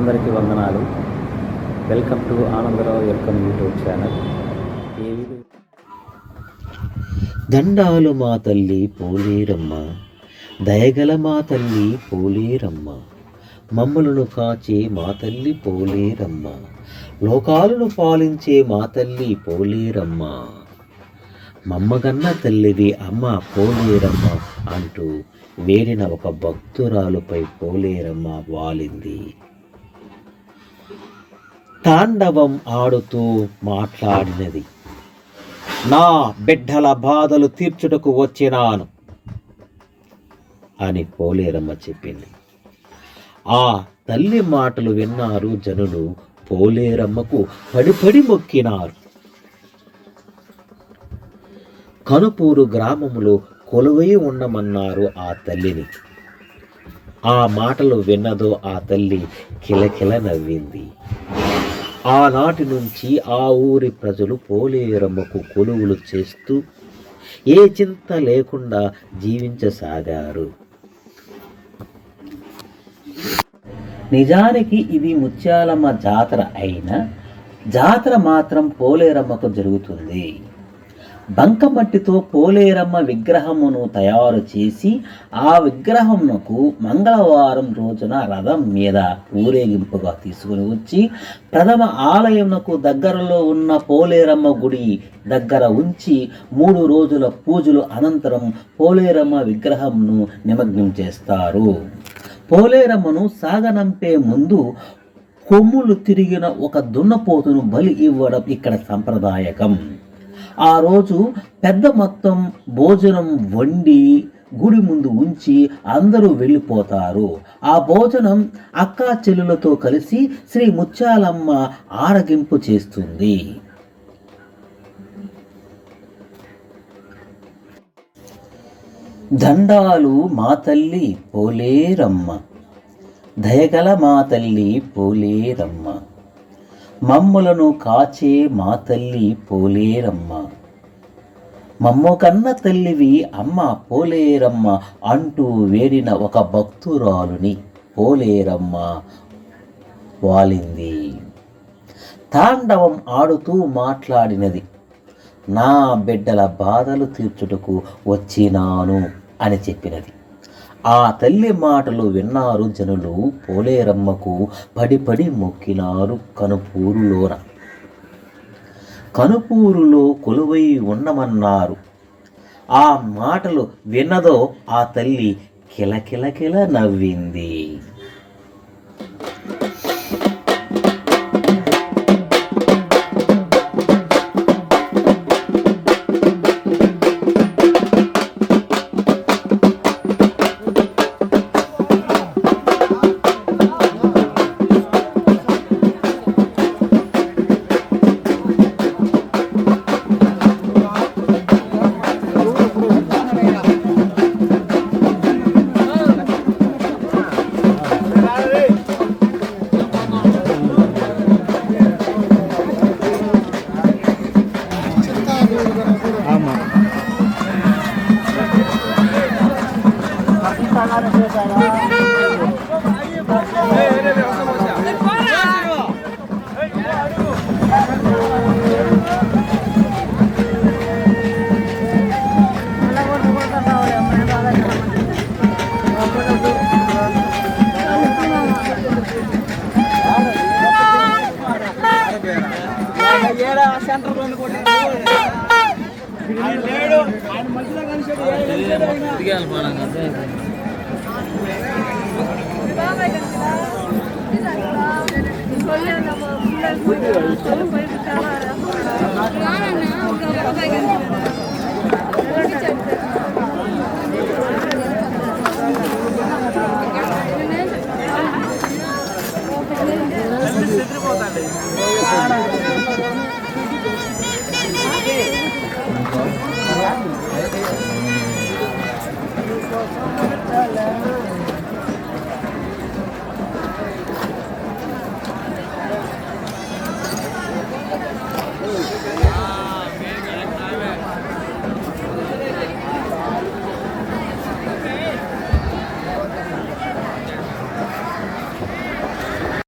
అందరికీ వందనాలు. Welcome to Anandarao welcome YouTube channel. దండాలు మా తల్లి పోలేరమ్మ, దయగల మా తల్లి పోలేరమ్మ, మమ్మలను కాచే మా తల్లి పోలేరమ్మ, లోకాలను పాలించే మా తల్లి పోలేరమ్మ, మమ్మగన్న తల్లివి అమ్మ పోలేరమ్మ అంటూ వేడిన ఒక భక్తురాలుపై పోలేరమ్మ వాలింది. తాండవం ఆడుతూ మాట్లాడినది, నా బిడ్డల బాధలు తీర్చుటకు వచ్చినాను అని పోలేరమ్మ చెప్పింది. ఆ తల్లి మాటలు విన్నారు జనులు. పోలేరమ్మకు పడి మొక్కినారు. కనుపూరు గ్రామంలో కొలువై ఉండమన్నారు ఆ తల్లిని. ఆ మాటలు విన్నదో ఆ తల్లి కిలకిల నవ్వింది. ఆనాటి నుంచి ఆ ఊరి ప్రజలు పోలేరమ్మకు కొలువులు చేస్తూ ఏ చింత లేకుండా జీవించసాగారు. నిజానికి ఇది ముత్యాలమ్మ జాతర అయినా జాతర మాత్రం పోలేరమ్మకు జరుగుతుంది. బంకమట్టితో పోలేరమ్మ విగ్రహమును తయారు చేసి ఆ విగ్రహమునకు మంగళవారం రోజున రథం మీద ఊరేగింపుగా తీసుకుని వచ్చి ప్రథమ ఆలయమునకు దగ్గరలో ఉన్న పోలేరమ్మ గుడి దగ్గర ఉంచి 3 రోజుల పూజలు అనంతరం పోలేరమ్మ విగ్రహంను నిమగ్నం చేస్తారు. పోలేరమ్మను సాగనంపే ముందు కొమ్ములు తిరిగిన ఒక దున్నపోతును బలి ఇవ్వడం ఇక్కడ సంప్రదాయకం. ఆ రోజు పెద్ద మొత్తం భోజనం వండి గుడి ముందు ఉంచి అందరూ వెళ్ళిపోతారు. ఆ భోజనం అక్కా చెల్లులతో కలిసి శ్రీ ముత్యాలమ్మ ఆరగింపు చేస్తుంది. దండాలు మా తల్లి పోలేరమ్మ, దయగల మా తల్లి పోలేరమ్మ, మమ్ములను కాచే మా తల్లి పోలేరమ్మ, మమ్ము కన్న తల్లివి అమ్మ పోలేరమ్మ అంటూ వేడిన ఒక భక్తురాలుని పోలేరమ్మ వాలింది. తాండవం ఆడుతూ మాట్లాడినది, నా బిడ్డల బాధలు తీర్చుటకు వచ్చినాను అని చెప్పినది. ఆ తల్లి మాటలు విన్నారు జనులు. పోలేరమ్మకు పడి మొక్కినారు కనుపూరులో కొలువై ఉండమన్నారు. ఆ మాటలు విన్నదో ఆ తల్లి కిలకిల నవ్వింది.